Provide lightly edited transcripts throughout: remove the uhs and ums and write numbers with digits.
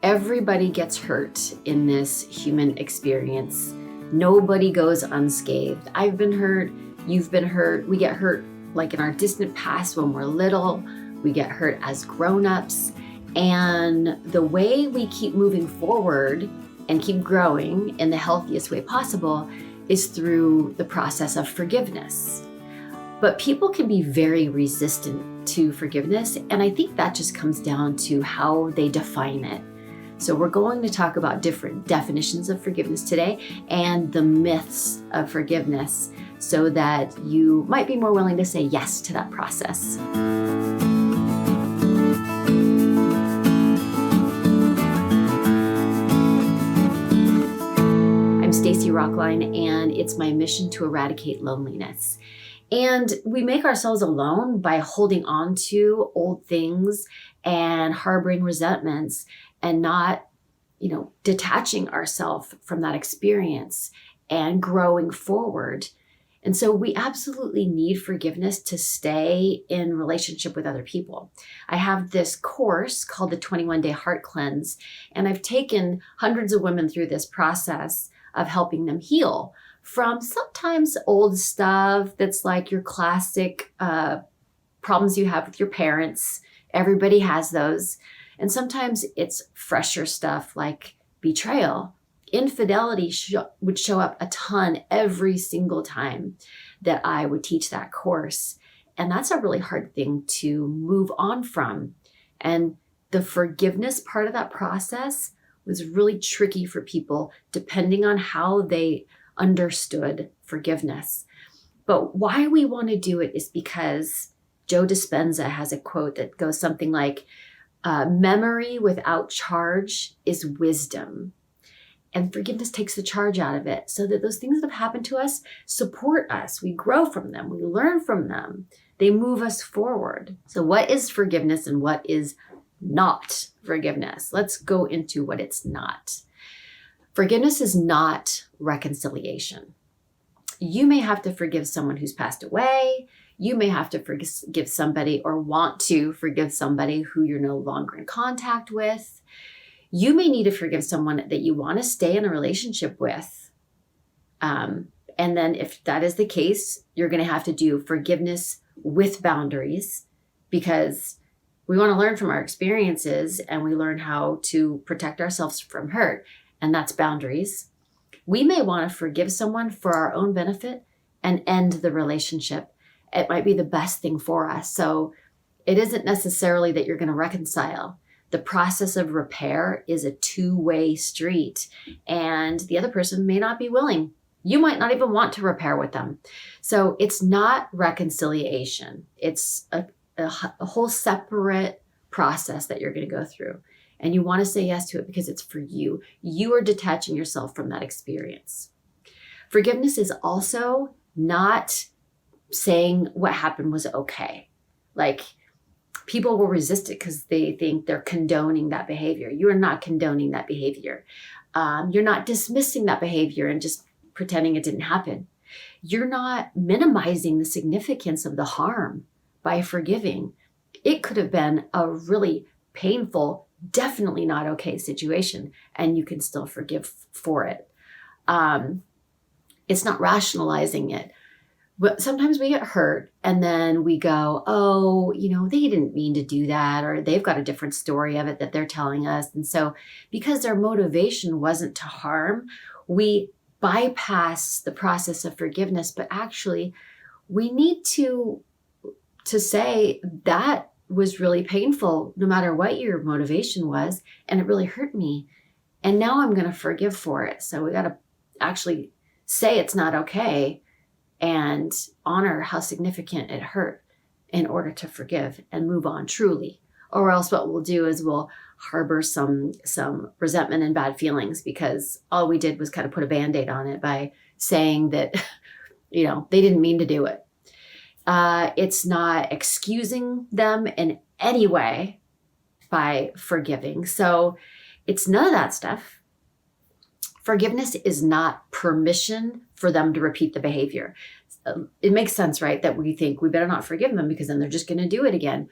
Everybody gets hurt in this human experience. Nobody goes unscathed. I've been hurt. You've been hurt. We get hurt like in our distant past when we're little. We get hurt as grown-ups. And the way we keep moving forward and keep growing in the healthiest way possible is through the process of forgiveness. But people can be very resistant to forgiveness. And I think that just comes down to how they define it. So we're going to talk about different definitions of forgiveness today and the myths of forgiveness so that you might be more willing to say yes to that process. I'm Stacy Rocklein, and it's my mission to eradicate loneliness. And we make ourselves alone by holding on to old things and harboring resentments and not, detaching ourselves from that experience and growing forward. And so we absolutely need forgiveness to stay in relationship with other people. I have this course called the 21-Day Heart Cleanse, and I've taken hundreds of women through this process of helping them heal from sometimes old stuff that's like your classic problems you have with your parents. Everybody has those. And sometimes it's fresher stuff like betrayal. Infidelity would show up a ton every single time that I would teach that course. And that's a really hard thing to move on from. And the forgiveness part of that process was really tricky for people depending on how they understood forgiveness. But why we want to do it is because Joe Dispenza has a quote that goes something like, memory without charge is wisdom. And forgiveness takes the charge out of it so that those things that have happened to us support us. We grow from them. We learn from them. They move us forward. So what is forgiveness and what is not forgiveness? Let's go into what it's not. Forgiveness is not reconciliation. You may have to forgive someone who's passed away. You may have to forgive somebody or want to forgive somebody who you're no longer in contact with. You may need to forgive someone that you want to stay in a relationship with. And then if that is the case, you're going to have to do forgiveness with boundaries because we want to learn from our experiences and we learn how to protect ourselves from hurt. And that's boundaries. We may want to forgive someone for our own benefit and end the relationship. It might be the best thing for us. So it isn't necessarily that you're going to reconcile. The process of repair is a two-way street, and the other person may not be willing. You might not even want to repair with them. So it's not reconciliation. It's a whole separate process that you're going to go through. And you want to say yes to it because it's for you. You are detaching yourself from that experience. Forgiveness is also not saying what happened was okay. Like people will resist it because they think they're condoning that behavior. You are not condoning that behavior. You're not dismissing that behavior and just pretending it didn't happen. You're not minimizing the significance of the harm by forgiving. It could have been a really painful, definitely not okay situation, and you can still forgive for it. It's not rationalizing it. But sometimes we get hurt and then we go, oh, they didn't mean to do that, or they've got a different story of it that they're telling us. And so because their motivation wasn't to harm, we bypass the process of forgiveness. But actually, we need to say that was really painful, no matter what your motivation was, and it really hurt me. And now I'm going to forgive for it. So we got to actually say it's not okay and honor how significant it hurt in order to forgive and move on truly. Or else what we'll do is we'll harbor some resentment and bad feelings because all we did was kind of put a Band-Aid on it by saying that, they didn't mean to do it. It's not excusing them in any way by forgiving. So it's none of that stuff. Forgiveness is not permission for them to repeat the behavior. It makes sense, right? That we think we better not forgive them because then they're just going to do it again.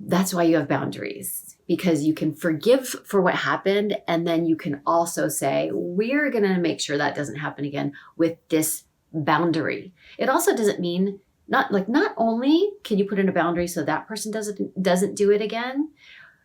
That's why you have boundaries, because you can forgive for what happened. And then you can also say, we're going to make sure that doesn't happen again with this boundary. It also doesn't mean not only can you put in a boundary so that person doesn't do it again,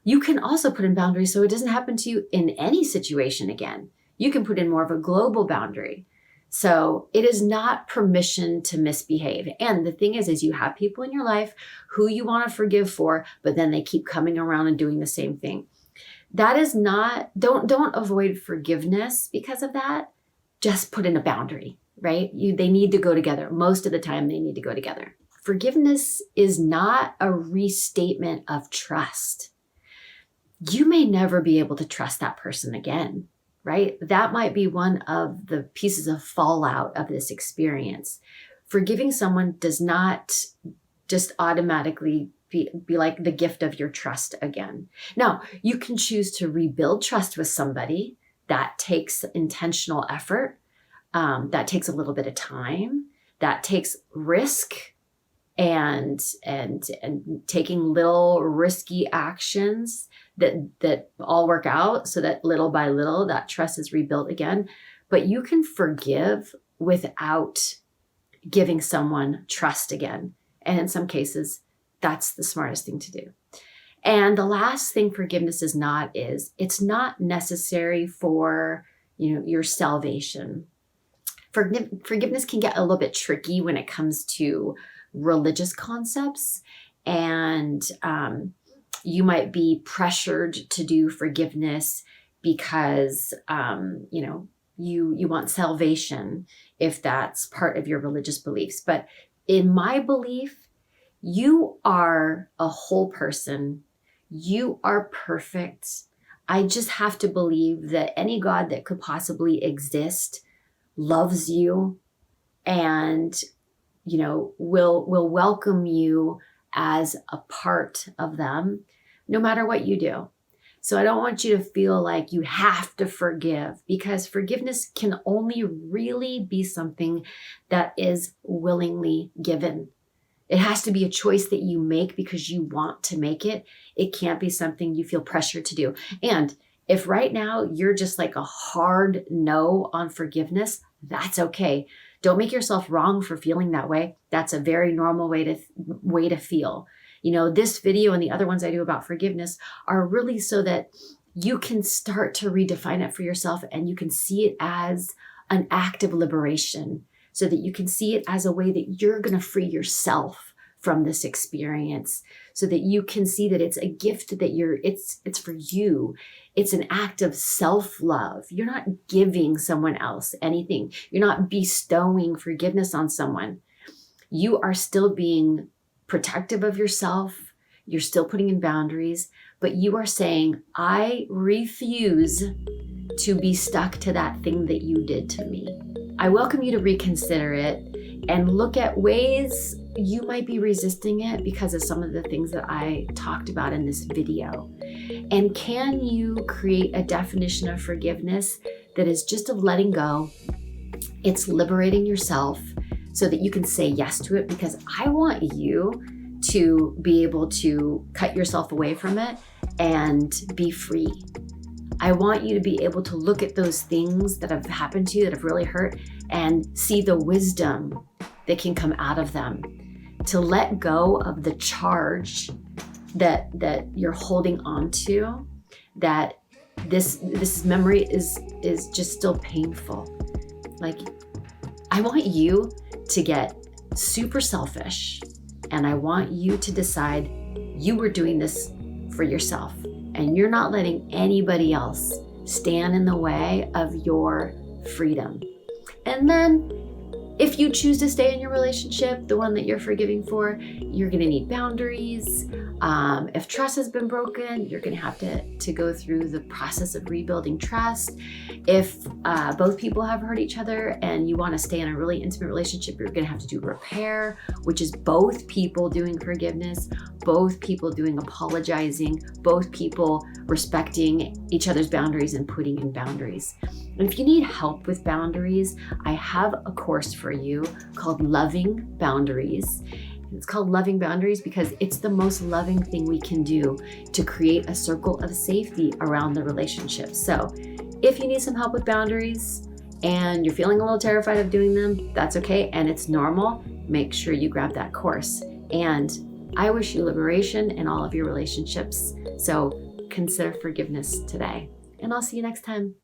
you can also put in boundaries so it doesn't happen to you in any situation again. You can put in more of a global boundary. So it is not permission to misbehave. And the thing is you have people in your life who you want to forgive for, but then they keep coming around and doing the same thing. That is not, don't avoid forgiveness because of that. Just put in a boundary, right? They need to go together. Most of the time they need to go together. Forgiveness is not a restatement of trust. You may never be able to trust that person again, right? That might be one of the pieces of fallout of this experience. Forgiving someone does not just automatically be like the gift of your trust again. Now, you can choose to rebuild trust with somebody. That takes intentional effort. That takes a little bit of time. That takes risk and taking little risky actions that all work out so that little by little that trust is rebuilt again. But you can forgive without giving someone trust again. And in some cases, that's the smartest thing to do. And the last thing forgiveness is it's not necessary for, your salvation. Forgiveness can get a little bit tricky when it comes to religious concepts, and you might be pressured to do forgiveness because you want salvation if that's part of your religious beliefs. But in my belief, you are a whole person. You are perfect. I just have to believe that any God that could possibly exist loves you and will welcome you as a part of them, no matter what you do. So I don't want you to feel like you have to forgive, because forgiveness can only really be something that is willingly given. It has to be a choice that you make because you want to make it. It can't be something you feel pressured to do. And if right now you're just like a hard no on forgiveness, that's okay. Don't make yourself wrong for feeling that way. That's a very normal way to feel. This video and the other ones I do about forgiveness are really so that you can start to redefine it for yourself, and you can see it as an act of liberation, so that you can see it as a way that you're going to free yourself from this experience, so that you can see that it's a gift that it's for you. It's an act of self-love. You're not giving someone else anything. You're not bestowing forgiveness on someone. You are still being protective of yourself. You're still putting in boundaries, but you are saying, I refuse to be stuck to that thing that you did to me. I welcome you to reconsider it and look at ways you might be resisting it because of some of the things that I talked about in this video. And can you create a definition of forgiveness that is just of letting go? It's liberating yourself so that you can say yes to it, because I want you to be able to cut yourself away from it and be free. I want you to be able to look at those things that have happened to you that have really hurt and see the wisdom that can come out of them, to let go of the charge that you're holding on to, that this memory is just still painful. Like, I want you to get super selfish, and I want you to decide you were doing this for yourself, and you're not letting anybody else stand in the way of your freedom. And then if you choose to stay in your relationship, the one that you're forgiving for, you're going to need boundaries. If trust has been broken, you're going to have to go through the process of rebuilding trust. If both people have hurt each other and you want to stay in a really intimate relationship, you're going to have to do repair, which is both people doing forgiveness, both people doing apologizing, both people respecting each other's boundaries and putting in boundaries. And if you need help with boundaries, I have a course for you called Loving Boundaries. It's called loving boundaries because it's the most loving thing we can do to create a circle of safety around the relationship. So if you need some help with boundaries and you're feeling a little terrified of doing them, that's okay. And it's normal. Make sure you grab that course. And I wish you liberation in all of your relationships. So consider forgiveness today. And I'll see you next time.